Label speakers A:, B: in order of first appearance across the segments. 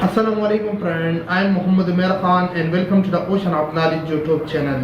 A: Assalamu alaikum friend, I am Muhammad Umair Khan and welcome to the Ocean of Knowledge YouTube channel.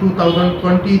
A: 2020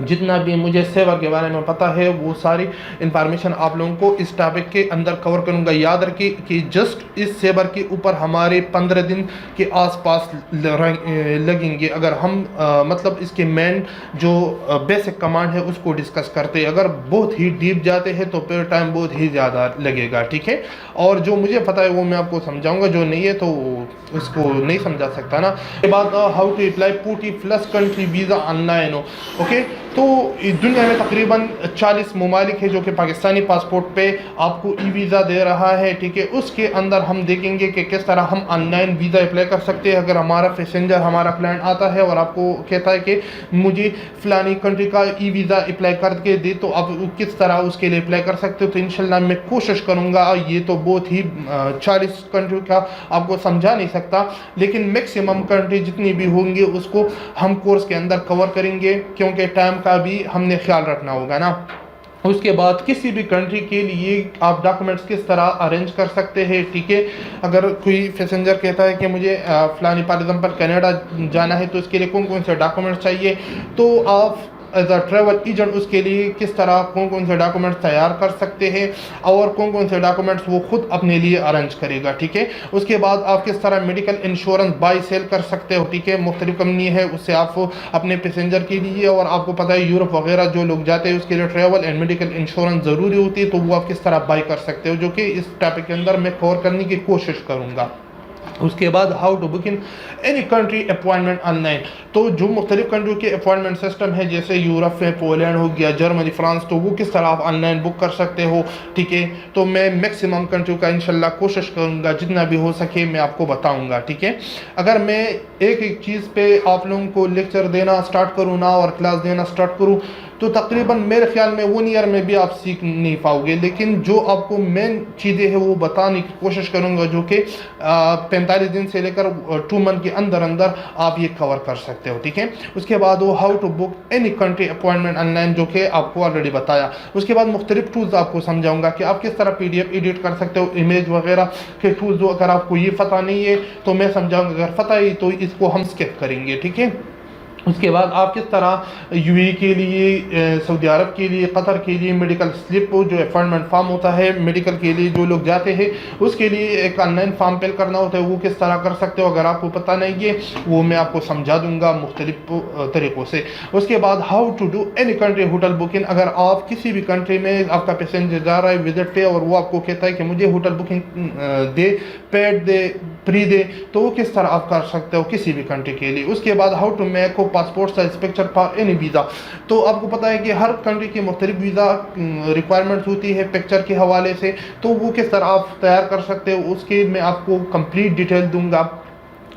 A: جتنا بھی مجھے sewer کے بارے میں پتہ ہے وہ ساری انفارمیشن آپ لوگوں کو اس ٹاپک کے اندر کور کروں گا. یاد رکھیے کہ جسٹ اس سیور کے اوپر ہمارے 15 دن کے آس پاس لگیں گے اگر ہم مطلب اس کے مین جو بیسک کمانڈ ہے اس کو ڈسکس کرتے ہیں. اگر بہت ہی ڈیپ جاتے ہیں تو پھر ٹائم بہت ہی زیادہ لگے گا, ٹھیک ہے. اور جو مجھے پتہ ہے وہ میں آپ کو سمجھاؤں گا, جو نہیں ہے تو اس کو نہیں سمجھا سکتا نا. اس کے بعد how to apply 40+ country visa online, okay. تو دنیا میں تقریباً 40 ممالک ہے جو کہ پاکستانی پاسپورٹ پہ آپ کو ای ویزا دے رہا ہے, ٹھیک ہے. اس کے اندر ہم دیکھیں گے کہ کس طرح ہم آن لائن ویزا اپلائی کر سکتے ہیں. اگر ہمارا پیسنجر, ہمارا کلائنٹ آتا ہے اور آپ کو کہتا ہے کہ مجھے فلانی کنٹری کا ای ویزا اپلائی کر کے دے, تو آپ کس طرح اس کے لیے اپلائی کر سکتے ہو. تو انشاءاللہ میں کوشش کروں گا. یہ تو بہت ہی 40 کنٹری کا آپ کو سمجھا نہیں سکتا, لیکن میکسیمم کنٹری جتنی بھی ہوں گے اس کو ہم کورس کے اندر کور کریں گے, کیونکہ ٹائم کا بھی ہم نے خیال رکھنا ہوگا نا. اس کے بعد کسی بھی کنٹری کے لیے آپ ڈاکومنٹس کس طرح ارینج کر سکتے ہیں, ٹھیک ہے. اگر کوئی پیسنجر کہتا ہے کہ مجھے فلانی فار ایگزامپل کینیڈا جانا ہے, تو اس کے لیے کون کون سے ڈاکومنٹس چاہیے, تو آپ ایز اے ٹریول ایجنٹ اس کے لیے کس طرح کون کون سے ڈاکومنٹس تیار کر سکتے ہیں اور کون کون سے ڈاکومنٹس وہ خود اپنے لیے ارینج کرے گا, ٹھیک ہے. اس کے بعد آپ کس طرح میڈیکل انشورنس بائی سیل کر سکتے ہو, ٹھیک ہے. مختلف کمپنی ہے, اس سے آپ اپنے پیسنجر کے لیے, اور آپ کو پتہ ہے یورپ وغیرہ جو لوگ جاتے ہیں اس کے لیے ٹریول اینڈ میڈیکل انشورنس ضروری ہوتی ہے, تو وہ آپ کس طرح بائی کر سکتے ہو, جو کہ اس ٹاپک کے اندر میں کور کرنے کی کوشش کروں گا. اس کے بعد how to book in any country appointment online. تو جو مختلف کنٹریوں کے اپوائنٹمنٹ سسٹم ہے, جیسے یورپ ہے, پولینڈ ہو گیا, جرمنی, فرانس, تو وہ کس طرح آپ آن لائن بک کر سکتے ہو, ٹھیک ہے. تو میں میکسیمم کنٹریوں کا انشاءاللہ کوشش کروں گا, جتنا بھی ہو سکے میں آپ کو بتاؤں گا, ٹھیک ہے. اگر میں ایک ایک چیز پہ آپ لوگوں کو لیکچر دینا سٹارٹ کروں نا اور کلاس دینا سٹارٹ کروں, تو تقریباً میرے خیال میں 1 ایئر میں بھی آپ سیکھ نہیں پاؤ گے. لیکن جو آپ کو مین چیزیں ہیں وہ بتانے کی کوشش کروں گا, جو کہ 45 دن سے لے کر 2 منتھ کے اندر اندر آپ یہ کور کر سکتے ہو, ٹھیک ہے. اس کے بعد وہ how to book any country appointment online, جو کہ آپ کو آلریڈی بتایا. اس کے بعد مختلف ٹولز آپ کو سمجھاؤں گا کہ آپ کس طرح PDF ایڈٹ کر سکتے ہو, امیج وغیرہ کے ٹولز. اگر آپ کو یہ پتہ نہیں ہے تو میں سمجھاؤں گا, اگر پتہ ہے تو اس کو ہم اسکپ کریں گے, ٹھیک ہے. اس کے بعد آپ کس طرح UAE کے لیے, سعودی عرب کے لیے, قطر کے لیے میڈیکل سلپ جو اپائنٹمنٹ فارم ہوتا ہے میڈیکل کے لیے جو لوگ جاتے ہیں, اس کے لیے ایک آن لائن فارم فل کرنا ہوتا ہے, وہ کس طرح کر سکتے ہو. اگر آپ کو پتہ نہیں ہے وہ میں آپ کو سمجھا دوں گا مختلف طریقوں سے. اس کے بعد how to do any country hotel booking. اگر آپ کسی بھی کنٹری میں آپ کا پیسنجر جا رہا ہے وزٹ پہ, اور وہ آپ کو کہتا ہے کہ مجھے ہوٹل بکنگ دے, پیڈ دے, پری دے, تو وہ کس طرح آپ کر سکتے ہو کسی بھی کنٹری کے لیے. اس کے بعد how to make passport size picture for any visa. تو آپ کو پتہ ہے کہ ہر کنٹری کی مختلف ویزا ریکوائرمنٹس ہوتی ہے پکچر کے حوالے سے, تو وہ کس طرح آپ تیار کر سکتے ہو, اس کے میں آپ کو کمپلیٹ ڈیٹیل دوں گا.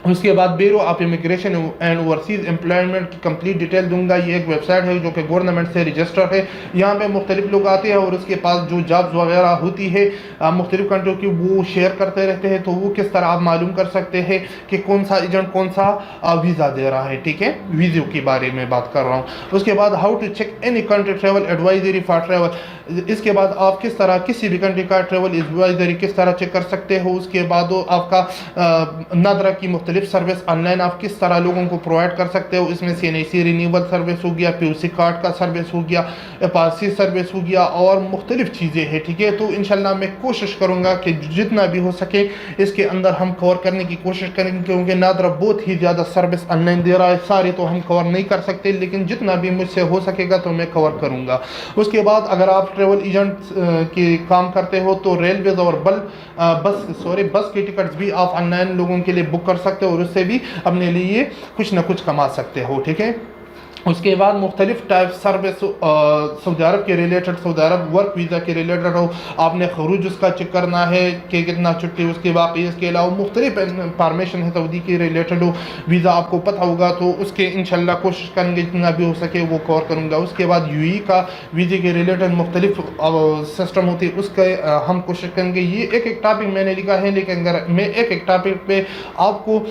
A: اس کے بعد bureau of immigration and overseas employment کی کمپلیٹ ڈیٹیل دوں گا. یہ ایک ویب سائٹ ہے جو کہ گورنمنٹ سے رجسٹر ہے. یہاں پہ مختلف لوگ آتے ہیں اور اس کے پاس جو جابز وغیرہ ہوتی ہے مختلف کنٹریوں کی, وہ شیئر کرتے رہتے ہیں. تو وہ کس طرح آپ معلوم کر سکتے ہیں کہ کون سا ایجنٹ کون سا ویزا دے رہا ہے, ٹھیک ہے. ویزو کے بارے میں بات کر رہا ہوں. اس کے بعد how to check any country travel advisory for travel. اس کے بعد آپ کس طرح کسی بھی کنٹری کا ٹریول ایڈوائزری کس طرح چیک کر سکتے ہو. اس کے بعد آپ کا نادرا کی مختلف سروس آن لائن آپ کس طرح لوگوں کو پرووائڈ کر سکتے ہو. اس میں CNIC رینیول سروس ہو گیا, POC کارڈ کا سروس ہو گیا, FRC سروس ہو گیا, اور مختلف چیزیں ہیں, ٹھیک ہے. تو انشاءاللہ میں کوشش کروں گا کہ جتنا بھی ہو سکے اس کے اندر ہم کور کرنے کی کوشش کریں گے, کیونکہ نادرا بہت ہی زیادہ سروس آن لائن دے رہا ہے. سارے تو ہم کور نہیں کر سکتے, لیکن جتنا بھی مجھ سے ہو سکے گا تو میں کور کروں گا. اس کے بعد اگر آپ ٹریول ایجنٹ کے کام کرتے ہو تو ریلویز اور بس کی ٹکٹس بھی آپ آن لائن لوگوں کے لیے بک کر سکتے ہو, اور اس سے بھی اپنے لیے کچھ نہ کچھ کما سکتے ہو, ٹھیک ہے. اس کے بعد مختلف ٹائپ سروس سعودی عرب کے ریلیٹڈ, سعودی عرب ورک ویزا کے ریلیٹڈ ہو, آپ نے خروج اس کا چیک کرنا ہے کہ کتنا چھٹی اس کے باقی. اس کے علاوہ مختلف انفارمیشن ہے سعودی کے ریلیٹڈ ہو, ویزا آپ کو پتہ ہوگا, تو اس کے انشاءاللہ کوشش کریں گے جتنا بھی ہو سکے وہ کور کروں گا. اس کے بعد UAE کا ویزے کے ریلیٹڈ مختلف سسٹم ہوتی ہے, اس کا ہم کوشش کریں گے. یہ ایک ایک ٹاپک میں نے لکھا ہے, لیکن اگر میں ایک ایک ٹاپک پہ آپ کو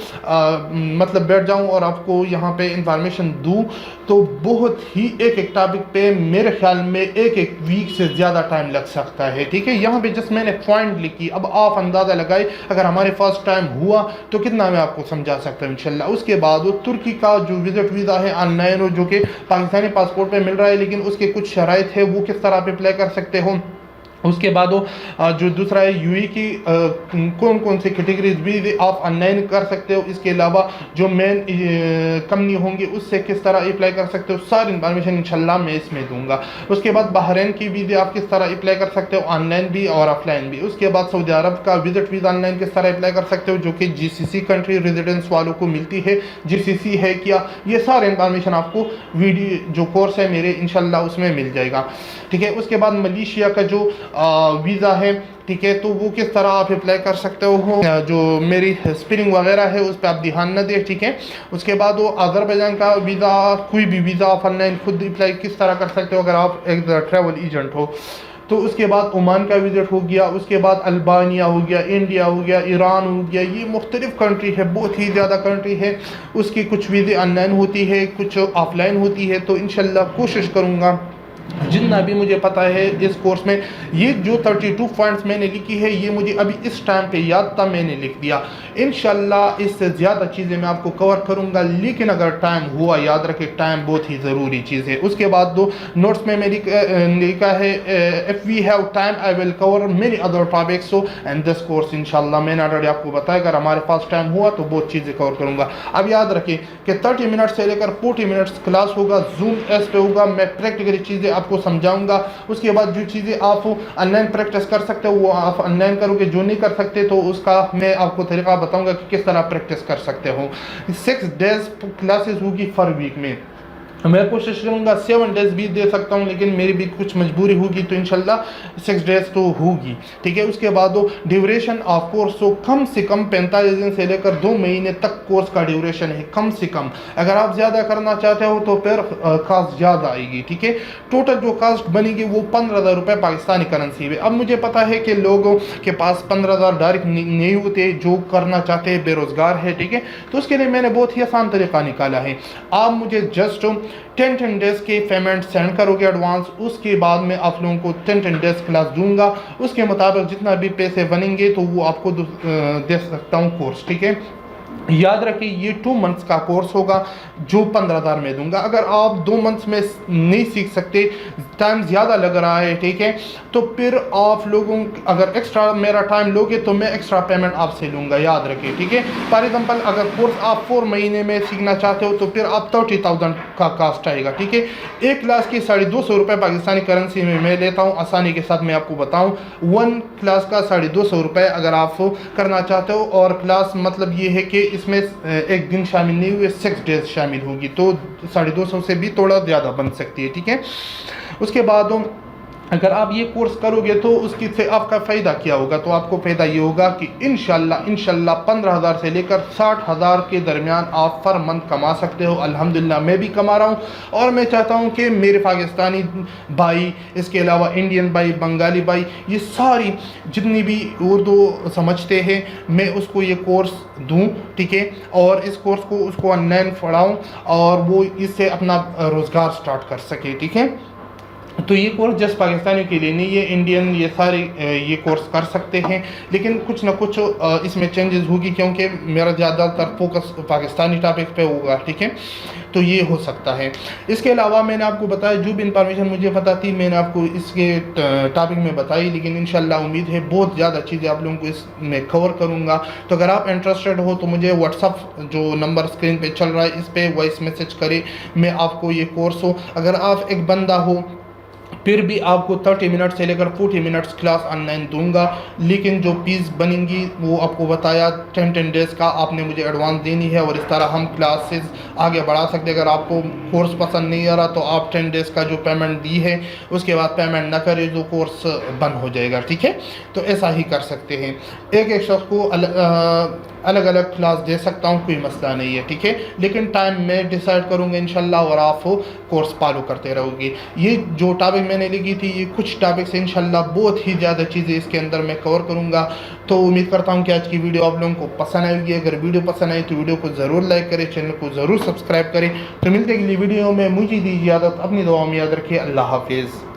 A: مطلب بیٹھ جاؤں اور آپ کو یہاں پہ انفارمیشن دوں تو بہت ہی ایک ایک ٹاپک پہ میرے خیال میں ایک ایک ویک سے زیادہ ٹائم لگ سکتا ہے، ٹھیک ہے. یہاں پہ جس میں نے پوائنٹ لکھی، اب آپ اندازہ لگائے اگر ہمارے فرسٹ ٹائم ہوا تو کتنا میں آپ کو سمجھا سکتا ہوں انشاءاللہ. اس کے بعد وہ ترکی کا جو وزٹ ویزا ہے آن لائن، جو کہ پاکستانی پاسپورٹ پہ مل رہا ہے لیکن اس کے کچھ شرائط ہے، وہ کس طرح آپ اپلائی کر سکتے ہو. اس کے بعد جو دوسرا ہے یو ای کی کون کون سی کیٹیگریز بھی آپ آن لائن کر سکتے ہو. اس کے علاوہ جو مین کمپنی ہوں گی اس سے کس طرح اپلائی کر سکتے ہو، ساری انفارمیشن انشاءاللہ میں اس میں دوں گا. اس کے بعد بحرین کی ویزا آپ کس طرح اپلائی کر سکتے ہو، آن لائن بھی اور آف لائن بھی. اس کے بعد سعودی عرب کا وزٹ ویزا آن لائن کس طرح اپلائی کر سکتے ہو، جو کہ جی سی سی کنٹری ریزیڈنس والوں کو ملتی ہے. جی سی سی ہے کیا، یہ سارے انفارمیشن آپ کو ویڈیو جو کورس ہے میرے انشاءاللہ اس میں مل جائے گا، ٹھیک ہے. اس کے بعد ملیشیا کا جو ویزا ہے، ٹھیک ہے، تو وہ کس طرح آپ اپلائی کر سکتے ہو. جو میری اسپیلنگ وغیرہ ہے اس پہ آپ دھیان نہ دیں، ٹھیک ہے. اس کے بعد وہ آذربائیجان کا ویزا، کوئی بھی ویزا آپ آن لائن خود اپلائی کس طرح کر سکتے ہو اگر آپ ایک ٹریول ایجنٹ ہو. تو اس کے بعد عمان کا وزٹ ہو گیا. اس کے بعد البانیہ ہو گیا، انڈیا ہو گیا، ایران ہو گیا. یہ مختلف کنٹری ہے، بہت ہی زیادہ کنٹری ہے. اس کی کچھ ویزے آن لائن ہوتی ہے، کچھ آف لائن ہوتی ہے. تو انشاءاللہ کوشش کروں گا جتنا بھی مجھے پتہ ہے اس کورس میں. یہ جو 32 پوائنٹس میں نے لکھی ہے یہ مجھے ابھی اس ٹائم پہ یاد تھا، میں نے لکھ دیا. انشاءاللہ اس سے زیادہ چیزیں میں آپ کو کور کروں گا، لیکن اگر ٹائم ہوا، یاد رکھیں ٹائم بہت ہی ضروری چیز ہے. اس کے بعد دو نوٹس میں لکھا ہے if we have time I will cover many other topics so and this course انشاءاللہ میں نے آلریڈی آپ کو بتایا اگر ہمارے پاس ٹائم ہوا تو بہت چیزیں کور کروں گا. اب یاد رکھیں کہ 30 منٹ سے لے کر 40 منٹس کلاس ہوگا، زوم ایس پہ ہوگا. میں پریکٹیکلی چیزیں آپ کو سمجھاؤں گا. اس کے بعد جو چیزیں آپ آن لائن پریکٹس کر سکتے ہو وہ آپ آن لائن کرو گے، جو نہیں کر سکتے تو اس کا میں آپ کو طریقہ بتاؤں گا کہ کس طرح پریکٹس کر سکتے ہو. 6 days کلاسز ہوگی فر ویک میں. میں کوشش کروں گا 7 days بھی دے سکتا ہوں لیکن میری بھی کچھ مجبوری ہوگی تو انشاءاللہ 6 days تو ہوگی، ٹھیک ہے. اس کے بعد ڈیوریشن آف کورس کم سے کم 45 دن سے لے کر 2 مہینے تک کورس کا ڈیوریشن ہے، کم سے کم. اگر آپ زیادہ کرنا چاہتے ہو تو پھر کاسٹ زیادہ آئے گی، ٹھیک ہے. ٹوٹل جو کاسٹ بنے گی وہ 15,000 روپے پاکستانی کرنسی میں. اب مجھے پتا ہے کہ لوگوں کے پاس 15,000 ڈائریکٹ نہیں ہوتے جو کرنا چاہتے ہیں، بے روزگار ہے، ٹھیک ہے. تو اس کے لیے میں نے بہت ہی آسان طریقہ نکالا ہے. آپ مجھے جسٹ 10 days کے پیمنٹ سینڈ کرو گے ایڈوانس. اس کے بعد میں آپ لوگوں کو 10 days کلاس دوں گا. اس کے مطابق جتنا بھی پیسے بنیں گے تو وہ آپ کو دے سکتا ہوں کورس، ٹھیک ہے. یاد رکھیں یہ 2 months کا کورس ہوگا جو 15,000 میں دوں گا. اگر آپ 2 months میں نہیں سیکھ سکتے، ٹائم زیادہ لگ رہا ہے، ٹھیک ہے، تو پھر آپ لوگوں اگر ایکسٹرا میرا ٹائم لوگے تو میں ایکسٹرا پیمنٹ آپ سے لوں گا. یاد رکھیں، ٹھیک ہے. فار ایگزامپل اگر کورس آپ 4 مہینے میں سیکھنا چاہتے ہو تو پھر آپ 30,000 کا کاسٹ آئے گا، ٹھیک ہے. ایک کلاس کی 250 روپے پاکستانی کرنسی میں لیتا ہوں. آسانی کے ساتھ میں آپ کو بتاؤں 1 کلاس کا 250 روپے اگر آپ کرنا چاہتے ہو. اور کلاس مطلب یہ ہے کہ اس میں ایک دن شامل نہیں ہوئے، 6 days شامل ہوگی تو 250 سے بھی تھوڑا زیادہ بن سکتی ہے، ٹھیک ہے. اس کے بعد اگر آپ یہ کورس کرو گے تو اس کی سے آپ کا فائدہ کیا ہوگا؟ تو آپ کو فائدہ یہ ہوگا کہ انشاءاللہ 15,000 سے لے کر 60,000 کے درمیان آپ پر منتھ کما سکتے ہو. الحمدللہ میں بھی کما رہا ہوں اور میں چاہتا ہوں کہ میرے پاکستانی بھائی، اس کے علاوہ انڈین بھائی، بنگالی بھائی، یہ ساری جتنی بھی اردو سمجھتے ہیں میں اس کو یہ کورس دوں، ٹھیک ہے. اور اس کورس کو آن لائن پڑھاؤں اور وہ اس سے اپنا روزگار سٹارٹ کر سکے، ٹھیک ہے. تو یہ کورس جس پاکستانیوں کے لیے نہیں ہے، انڈین یہ سارے یہ کورس کر سکتے ہیں. لیکن کچھ نہ کچھ اس میں چینجز ہوگی کیونکہ میرا زیادہ تر فوکس پاکستانی ٹاپک پہ ہوگا، ٹھیک ہے. تو یہ ہو سکتا ہے. اس کے علاوہ میں نے آپ کو بتایا جو بھی انفارمیشن مجھے پتہ تھی میں نے آپ کو اس کے ٹاپک میں بتائی. لیکن انشاءاللہ امید ہے بہت زیادہ چیزیں آپ لوگوں کو اس میں کور کروں گا. تو اگر آپ انٹرسٹڈ ہو تو مجھے واٹس اپ جو نمبر اسکرین پہ چل رہا ہے اس پہ وائس میسج کرے، میں آپ کو یہ کورس اگر آپ ایک بندہ ہو پھر بھی آپ کو 30 منٹ سے لے کر 40 منٹس کلاس آن لائن دوں گا. لیکن جو فیس بنیں گی وہ آپ کو بتایا 10 days کا آپ نے مجھے ایڈوانس دینی ہے. اور اس طرح ہم کلاسز آگے بڑھا سکتے. اگر آپ کو کورس پسند نہیں آ رہا تو آپ 10 days کا جو پیمنٹ دی ہے اس کے بعد پیمنٹ نہ کرے تو کورس بند ہو جائے گا، ٹھیک ہے. تو ایسا ہی کر سکتے ہیں. ایک شخص کو الگ الگ کلاس دے سکتا ہوں، کوئی مسئلہ نہیں ہے، ٹھیک ہے، لیکن ٹائم میں ڈیسائیڈ کروں گا انشاءاللہ اور آپ کورس فالو کرتے رہو گی۔ یہ جو ٹاپک میں نے لکھی تھی یہ کچھ ٹاپکس انشاءاللہ بہت ہی زیادہ چیزیں اس کے اندر میں کور کروں گا۔ تو امید کرتا ہوں کہ آج کی ویڈیو آپ لوگوں کو پسند آئے گی۔ اگر ویڈیو پسند آئی تو ویڈیو کو ضرور لائک کریں، چینل کو ضرور سبسکرائب کریں۔ تو ملتے ہیں اگلی ویڈیو میں، مجھے دی اجازت، اپنی دعاؤں میں یاد رکھیے، اللہ حافظ۔